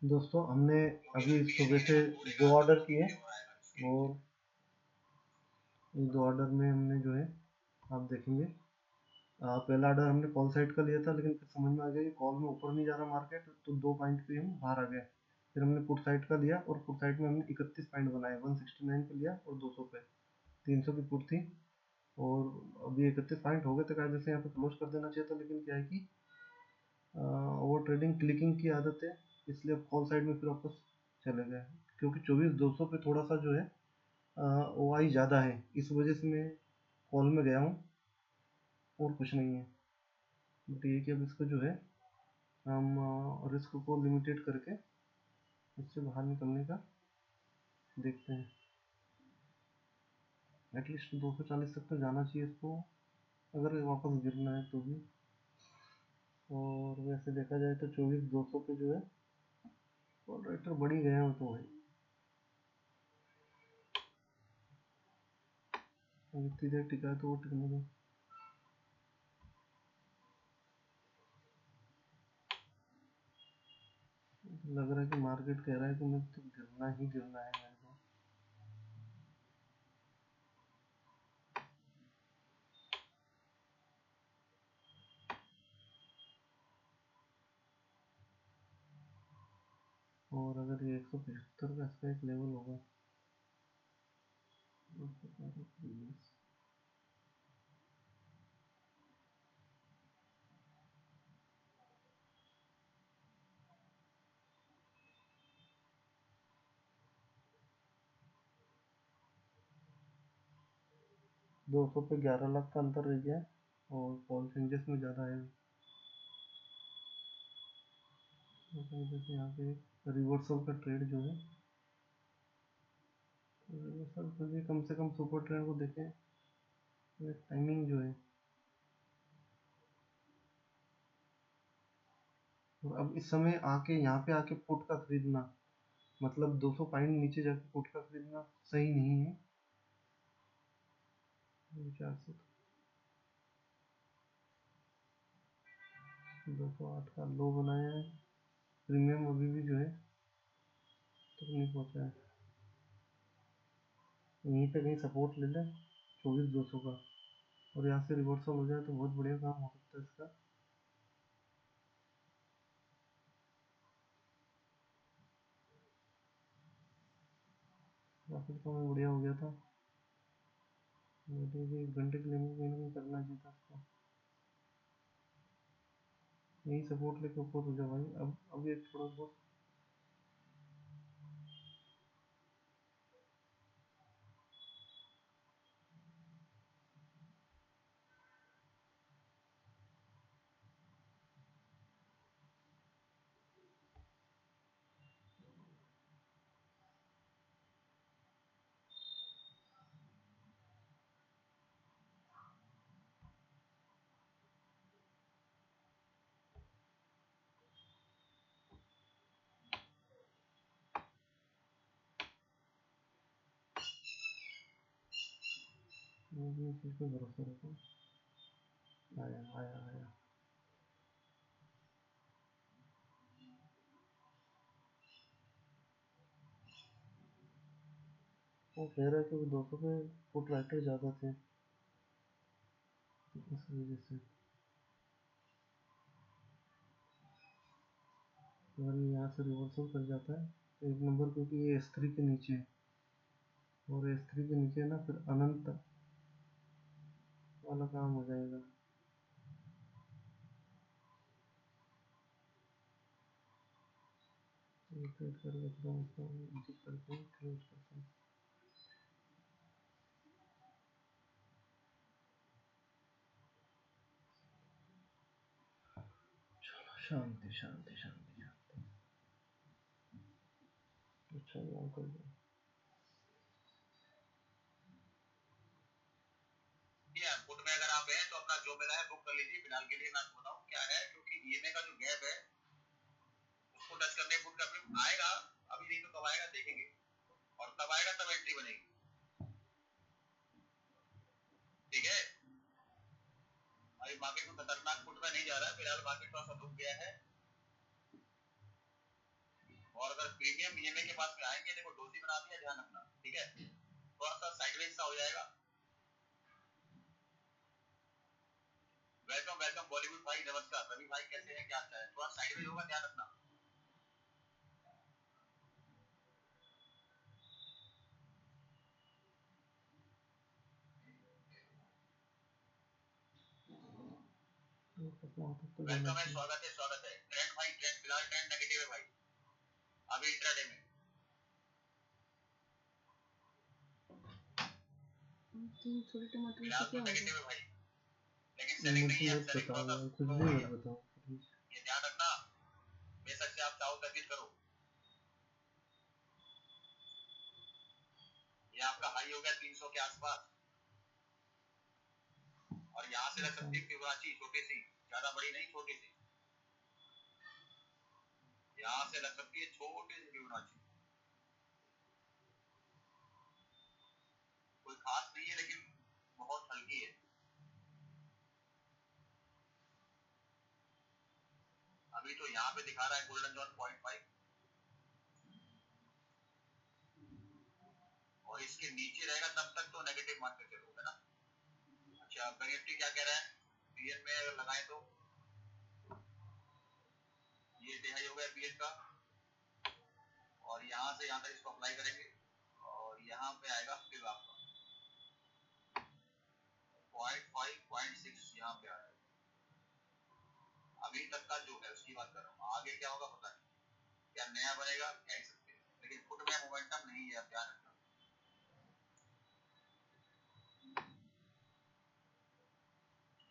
दोस्तों हमने अभी सुबह से 2 ऑर्डर किए और इस 2 ऑर्डर में हमने जो है आप देखेंगे पहला ऑर्डर हमने कॉल साइड का लिया था, लेकिन फिर समझ में आ गया कि कॉल में ऊपर नहीं जा रहा मार्केट, तो 2 पॉइंट पे हम बाहर आ गए। फिर हमने पुट साइड का लिया और पुट साइड में हमने 31 पॉइंट बनाए, 169 पे लिया और 200 पे, 300 की पुट थी और अभी 31 पॉइंट हो गए थे। कायदे से यहाँ पे क्लोज कर देना चाहिए था, लेकिन क्या है कि ओवर ट्रेडिंग क्लिकिंग की आदत है, इसलिए अब कॉल साइड में फिर वापस चले गए, क्योंकि 24,200 पे थोड़ा सा जो है ओ आई ज़्यादा है, इस वजह से मैं कॉल में गया हूँ और कुछ नहीं है। बट ये कि अब इसको जो है हम रिस्क को लिमिटेड करके इससे बाहर निकलने का देखते हैं। एटलीस्ट 240 तक तो जाना चाहिए इसको, अगर वापस गिरना है तो भी। और वैसे देखा जाए तो 24,200 पे जो है कॉल राइटर बढ़ ही गए हैं तो भाई, इतनी देर टिका है तो वो टिकने दो। लग रहा है कि मार्केट कह रहा है कि मुझे तो गिरना ही गिरना है मेरे को। और अगर ये 175 का इसका एक लेवल होगा, 200 पे 11 लाख का अंतर रह गया है और कॉल चेंजेस में ज़्यादा है। जैसे यहाँ पे रिवर्सल का ट्रेड जो है, रिवर्सल के लिए कम से कम सुपर ट्रेंड को देखें, टाइमिंग जो है। और अब इस समय आके यहाँ पे आके पुट का खरीदना, मतलब 200 पॉइंट नीचे जाके पुट का खरीदना सही नहीं है विचार से। 208 का लो बनाया है, प्रीमियम अभी भी जो है तक नहीं पहुँचा है। यहीं पे कहीं सपोर्ट ले लें 24,200 का, और यहाँ से रिवर्सल हो जाए तो बहुत बढ़िया काम हो सकता है इसका। प्रॉफिट तो हमें बढ़िया हो गया था, लेकिन एक घंटे के लिए कहीं ना कहीं करना चाहिए था इसको। यही सपोर्ट लेके ऊपर हो जाए भाई। अब ये थोड़ा बहुत इस चीज़ पे भरोसा रखो। आया आया आया, वो कह रहा है कि 200 पे फुट राइटर ज़्यादा थे, इस वजह से। अगर ये यहाँ से रिवर्सल कर जाता है तो एक नंबर, क्योंकि ये S3 के नीचे है, और S3 के नीचे ना फिर अनंत वाला काम हो जाएगा। ये ट्रेड करके थोड़ा उसको एग्जिट करके क्लोज करते हैं। शांति शांति शांति शांति। अच्छा यहाँ कर दो। पुट में अगर आप हैं तो अपना जो मिला है बुक कर लीजिए फिलहाल के लिए। मैं आपको बताऊं क्या है, क्योंकि ईएमए का जो गैप है उसको टच करने पुट का आएगा, अभी नहीं तो कब आएगा देखेंगे, और तब आएगा तब एंट्री बनेगी। ठीक है, अभी मार्केट में खतरनाक पुट में नहीं जा रहा है फिलहाल, मार्केट थोड़ा सा रुक गया है। और अगर प्रीमियम ईएमए के पास में आएंगे, देखो डोजी बनाती है, ध्यान रखना, ठीक है, थोड़ा सा साइडवेज सा हो जाएगा। वेलकम वेलकम बॉलीवुड भाई, नमस्कार रवि भाई, कैसे हैं, क्या अच्छा है, थोड़ा साइडवेज होगा, ध्यान रखना। वेलकम है, स्वागत है। ट्रेंड भाई, ट्रेंड फिलहाल ट्रेंड नेगेटिव है भाई अभी इंट्राडे में। छोटे टमाटर फिलहाल से तो क्या नेगेटिव होगा? है भाई, लेकिन सेलिंग नहीं है, सेलिंग थोड़ा सा कुछ भी मत बताओ प्लीज। ये ध्यान रखना, बेशक से आप चाहो तर्कीब करो। ये आपका हाई हो गया 300 के आसपास, और यहाँ से रख सकते हैं फिबोनाची छोटी सी, ज्यादा बड़ी नहीं, छोटी सी, यहाँ से लग सकती है छोटी सी फिबोनाची, कोई खास नहीं है लेकिन बहुत हल्की है। अभी तो यहाँ पे दिखा रहा है गोल्डन जॉन 0.5, और इसके नीचे रहेगा तब तक तो नेगेटिव मान के चलोगे ना। अच्छा, निफ्टी क्या कह रहा है, बीएन में अगर लगाए तो ये तिहाई हो गया बीएन का, और यहाँ से यहाँ तक इसको अप्लाई करेंगे, और यहाँ पे आएगा फिर आपका 0.5 0.6 यहाँ पे आएगा। अभी तक का जो है उसकी बात कर रहा हूँ, आगे क्या होगा पता नहीं, क्या नया बनेगा कह ही सकते हैं, लेकिन फुट में मोमेंटम नहीं है, ध्यान रखना।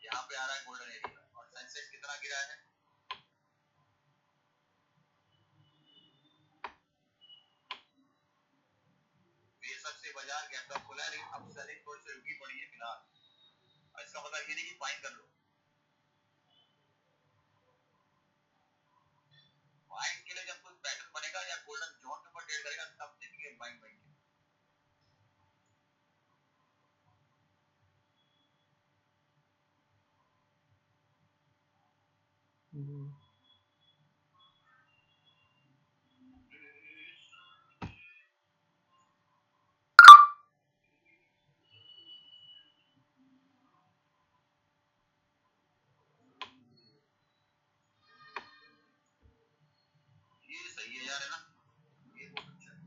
यहाँ पे आ रहा है गोल्डन एरिया, और सेंसेक्स कितना गिरा है, बेशक से बाजार गैप अप खुला है, लेकिन अब सेलिंग थोड़ी सी रुकी पड़ी है फिलहाल। इसका मतलब ये नहीं कि बाइंग कर लो, बाइंग के लिए जब कोई पैटर्न बनेगा या गोल्डन जोन के ऊपर ट्रेड करेगा तब देखेंगे बाइंग बाइंग। ये सही है यार, है ना, ये बहुत अच्छा है।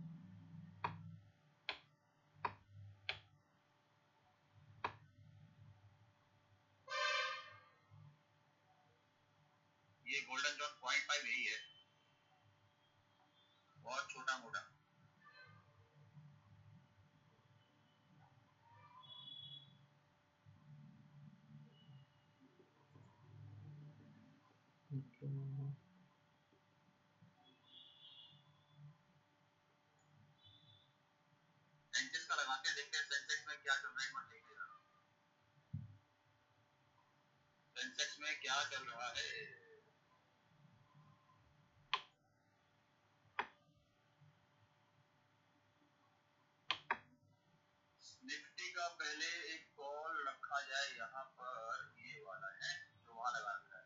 ये गोल्डन जोन 0.5 यही है, बहुत छोटा मोटा। सेंसेक्स का लगाते हैं, देखते हैं सेंसेक्स में क्या चल रहा है, एक बार देख लेना सेंसेक्स में क्या चल रहा है। निफ्टी का पहले एक कॉल रखा जाए यहाँ पर, ये वाला है जो वहां लगा दिया है,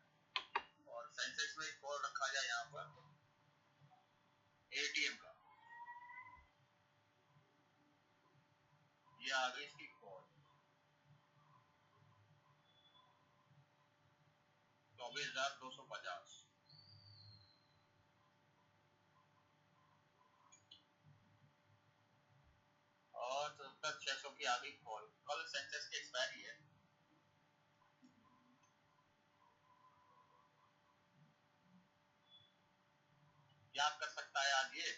और सेंसेक्स में एक कॉल रखा जाए यहाँ पर एटीएम का, ये आ गई इसकी कॉल 24,250, और 77,600 की आ गई कॉल। कल सेंसेक्स की एक्सपायरी है, क्या कर सकता है आज ये,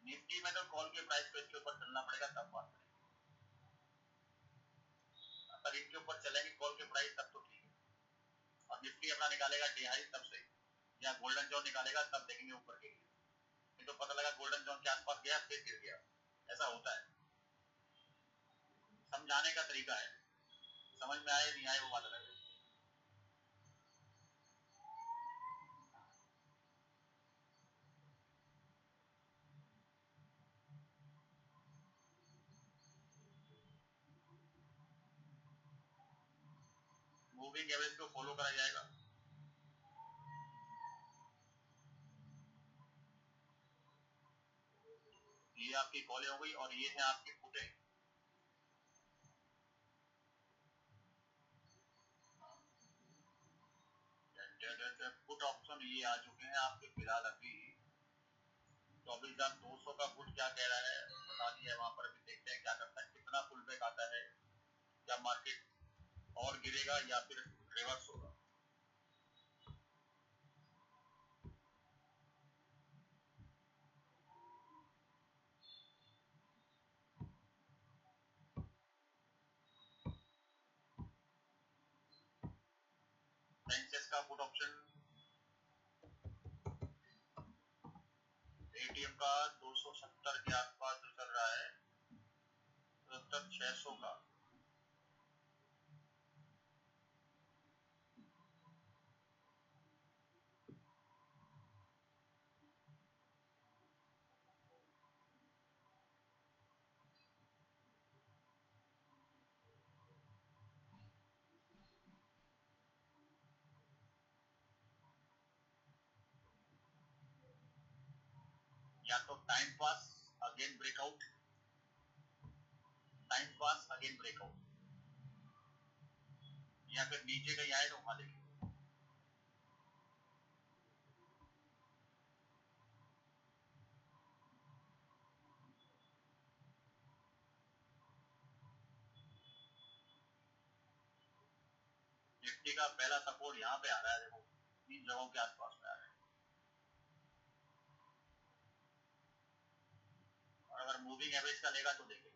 निफ्टी में तो कॉल के प्राइस पे इसके ऊपर चलना पड़ेगा तब बात करेंगे, अगर इनके ऊपर चलेंगे कॉल के प्राइस तब तो ठीक है, और निफ्टी अपना निकालेगा डी तब सही, या गोल्डन जोन निकालेगा तब देखेंगे ऊपर के लिए, नहीं तो पता लगा गोल्डन जोन के आसपास गया फिर गिर गया, ऐसा होता है। समझाने का तरीका है, समझ में आए नहीं आए वो बात अलग है। मूविंग एवरेज को फॉलो करा जाएगा। ये आपकी कॉलें हो गई और ये है आपकी पुटें। पुट ऑप्शन ये आ चुके हैं आपके फिलहाल अभी 24,200 का पुट क्या कह रहा है बता दिया है। वहां पर अभी देखते हैं क्या करता है, कितना फुल बैक आता है, क्या मार्केट और गिरेगा या फिर रिवर्स होगा। सेंसेक्स का पुट ऑप्शन एटीएम का 270 के आसपास जो चल रहा है, 600 का। या तो time pass again breakout, time pass again breakout, या फिर नीचे कहीं आए तो वहां देखें। निफ्टी का पहला सपोर्ट यहाँ पे आ रहा है, देखो 3 जगहों के आसपास में आ रहा है। और अगर मूविंग एवरेज का लेगा तो देखिए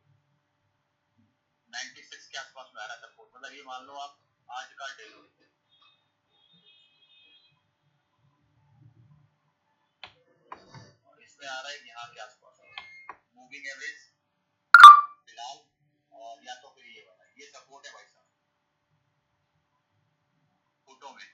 96 के आसपास में आ रहा है सपोर्ट। मतलब ये मान लो आप आज का डे लो, और इसमें आ रहा है यहाँ के आसपास मूविंग एवरेज फिलहाल, और या तो फिर ये वाला ये सपोर्ट है भाई साहब फुटों में।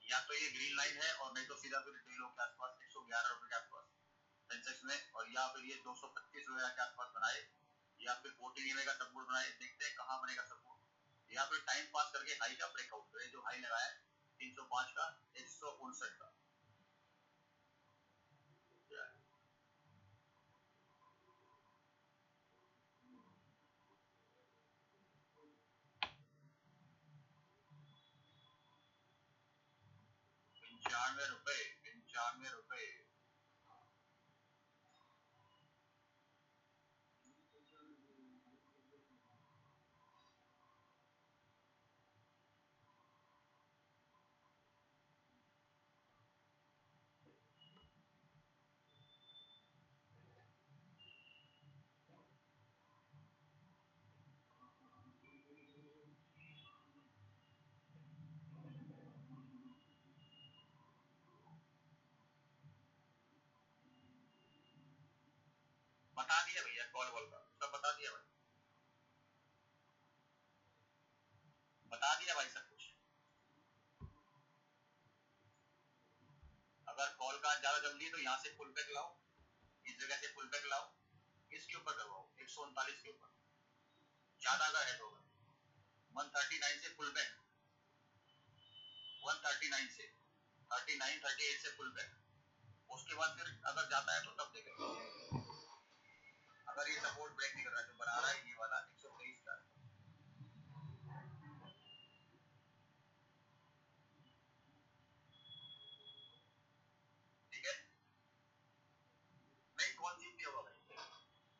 या तो ये ग्रीन लाइन है और नहीं तो सीधा फिर डे लो के आसपास 111 रुपए के आसपास सेंसेक्स में, और या फिर ये 225 वगैरह के आसपास बनाए, या फिर 14 का सपोर्ट बनाए। देखते हैं कहाँ बनेगा सपोर्ट, या फिर टाइम पास करके हाई का ब्रेकआउट करे। जो हाई लगाया 305 का 159 का। ₹95 बता दिया भैया, कॉल वॉल का सब बता दिया भाई, बता दिया भाई सब कुछ। अगर कॉल का ज्यादा जल्दी तो यहाँ से फुल बैक लाओ, इस जगह से फुल बैक लाओ, इसके ऊपर करवाओ 139 के ऊपर। ज्यादा अगर है तो 139 से फुल बैक, 139 से 39 38 से फुल बैक। उसके बाद फिर अगर जाता है तो तब देखेंगे। अगर ये सपोर्ट ब्रेक नहीं कर रहा है, जो बना रहा है ये वाला 123 का, ठीक है। नहीं कौन जीत गया होगा भाई,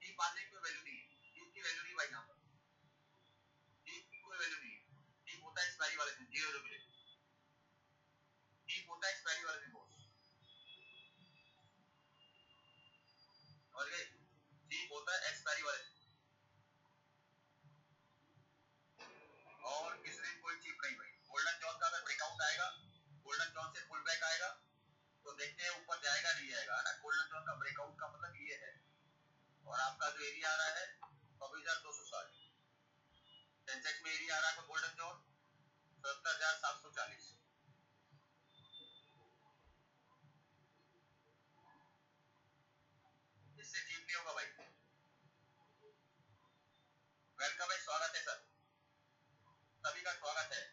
टीम पाने की कोई वैल्यू नहीं है, टीम की वैल्यू नहीं भाई। यहाँ पर टीम की कोई वैल्यू नहीं है। टीम होता है एक्सपायरी वाले दिन 0 के लिए, टीम होता है एक्सपायरी वाले दिन बॉस। और ये टीम होता है एक्सपायरी वाले दिन, और किस दिन कोई चीप नहीं भाई। गोल्डन जॉन का अगर ब्रेकआउट आएगा, गोल्डन जॉन से फुल बैक आएगा तो देखते हैं ऊपर जाएगा नहीं जाएगा ना। गोल्डन जॉन का ब्रेकआउट का मतलब ये है, और आपका जो एरिया आ रहा है 24,260 सेंसेक्स में एरिया आ रहा है गोल्डन जॉन, 77,740। इससे चीप नहीं होगा भाई। वेलकम है, स्वागत है सर, सभी का स्वागत है।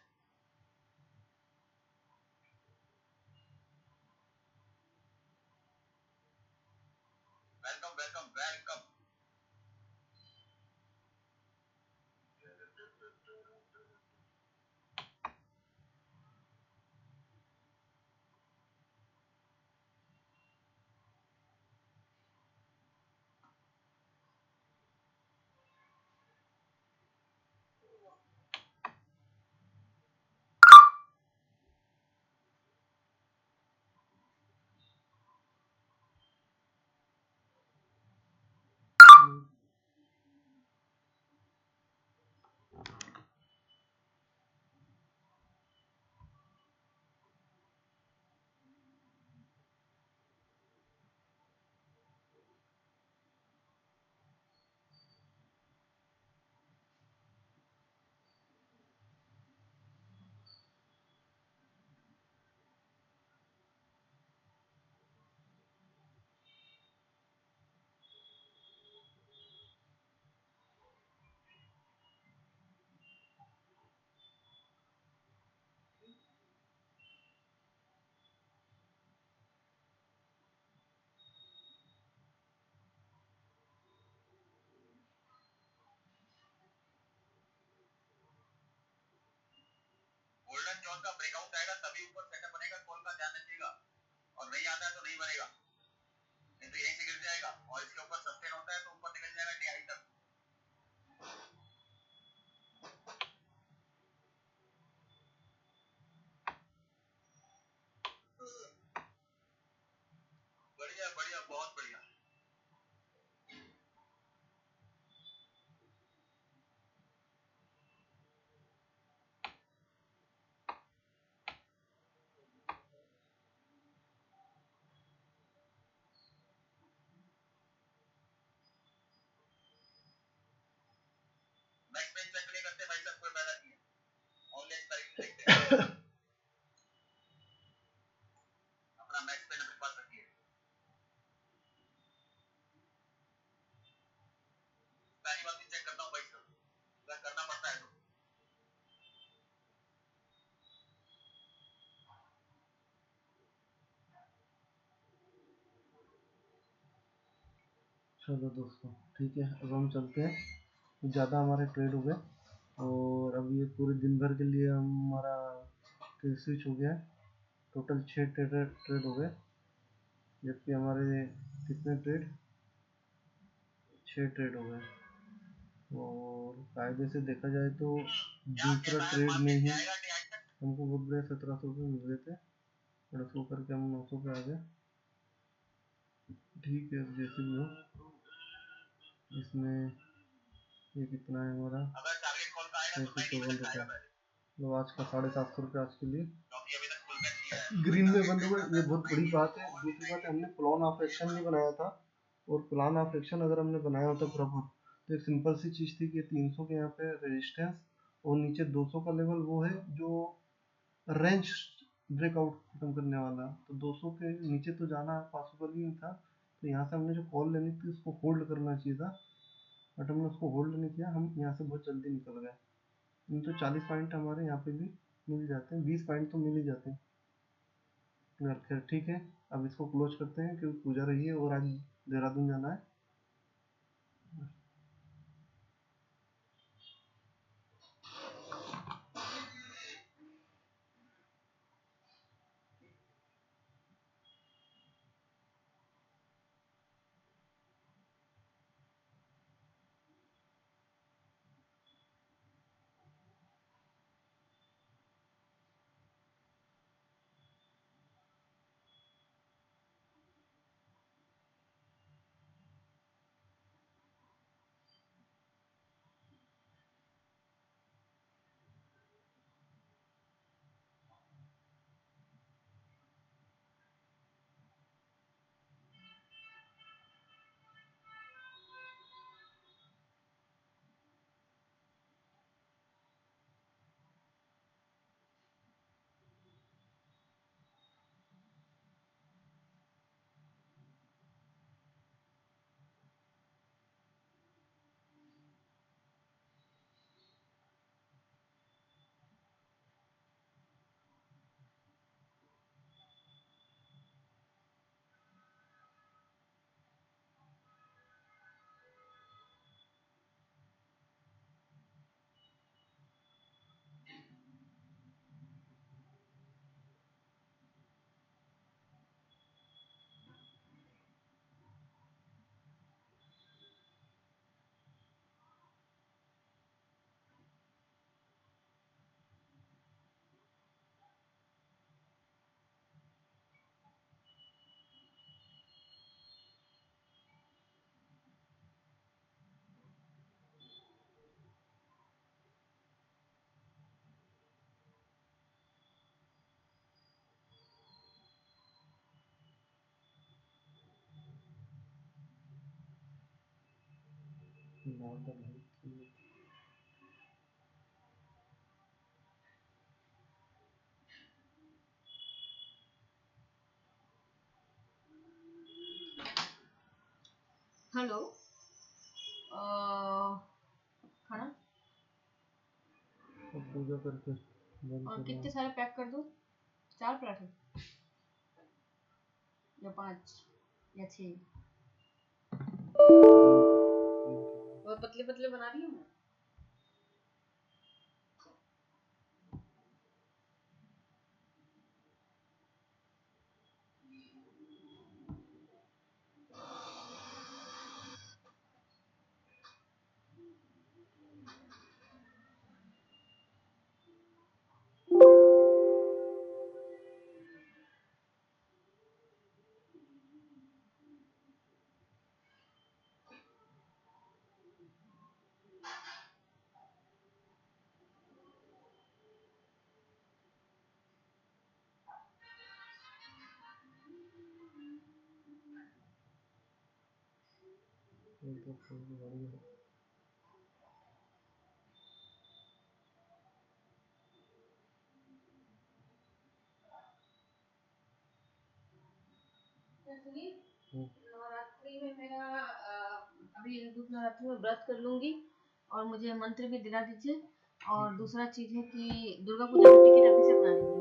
Welcome welcome welcome. Golden John का ब्रेकआउट आएगा तभी ऊपर सेटअप बनेगा, कॉल का ध्यान रखिएगा, और नहीं आता है तो नहीं बनेगा, नहीं तो यहीं से गिर जाएगा, और इसके ऊपर सस्टेन होता है तो ऊपर निकल जाएगा टीआई तक। बढ़िया बढ़िया, बहुत बढ़िया। मैक्स बेंच चेक नहीं करते भाई साहब, कोई फायदा नहीं है, ऑनलाइन करेंगे देखते हैं। अपना मैक्स पेन अपने पास रखिए। पहली बात भी चेक करता हूँ भाई साहब, अगर करना पड़ता है तो। चलो दोस्तों, ठीक है, अब हम चलते हैं। ज़्यादा हमारे ट्रेड हो गए और अब ये पूरे दिन भर के लिए हमारा स्विच हो गया है। टोटल 6 ट्रेड हो गए, जबकि हमारे कितने ट्रेड, 6 ट्रेड हो गए। और कायदे से देखा जाए तो दूसरा ट्रेड में ही हमको बहुत बड़े 1700 रुपये मिल गए थे, और उसको करके हम 900 पे आ गए। ठीक है, अब जैसे भी हो, इसमें ये कितना है हमारा, 654 रुपये। तो आज का 750 रुपये आज के लिए ग्रीन में बंद हुआ। ये बहुत बड़ी बात है। दूसरी बात है, हमने प्लान ऑफ एक्शन नहीं बनाया था, और प्लान ऑफ एक्शन अगर हमने बनाया होता प्रॉपर तो एक सिंपल सी चीज़ थी कि 300 के यहाँ पे रेजिस्टेंस और नीचे 200 का लेवल वो है जो रेंज ब्रेकआउट खत्म करने वाला, तो 200 के नीचे तो जाना पॉसिबल ही नहीं था। तो यहाँ से हमने जो कॉल लेनी थी उसको होल्ड करना चाहिए था, बट हमने उसको होल्ड नहीं किया, हम यहाँ से बहुत जल्दी निकल गए। नहीं तो 40 पॉइंट हमारे यहाँ पे भी मिल जाते हैं, 20 पॉइंट तो मिल ही जाते हैं। खैर ठीक है, अब इसको क्लोज करते हैं क्योंकि पूजा रही है और आज देहरादून जाना है। नॉर्दर्न है। हेलो। खाना अब पूजा करके बंद और करना कितने है। सारे पैक कर दूं? 4 पराठे या 5 या 6? बहुत पतले पतले बना रही हूँ मैं। ये तो पूरी बड़ी है। नवरात्रि में मेरा अभी नवरात्रि में व्रत कर लूंगी और मुझे मंत्र भी दिला दीजिए। और दूसरा चीज है कि दुर्गा पूजा की टिकट अभी से बना लीजिए।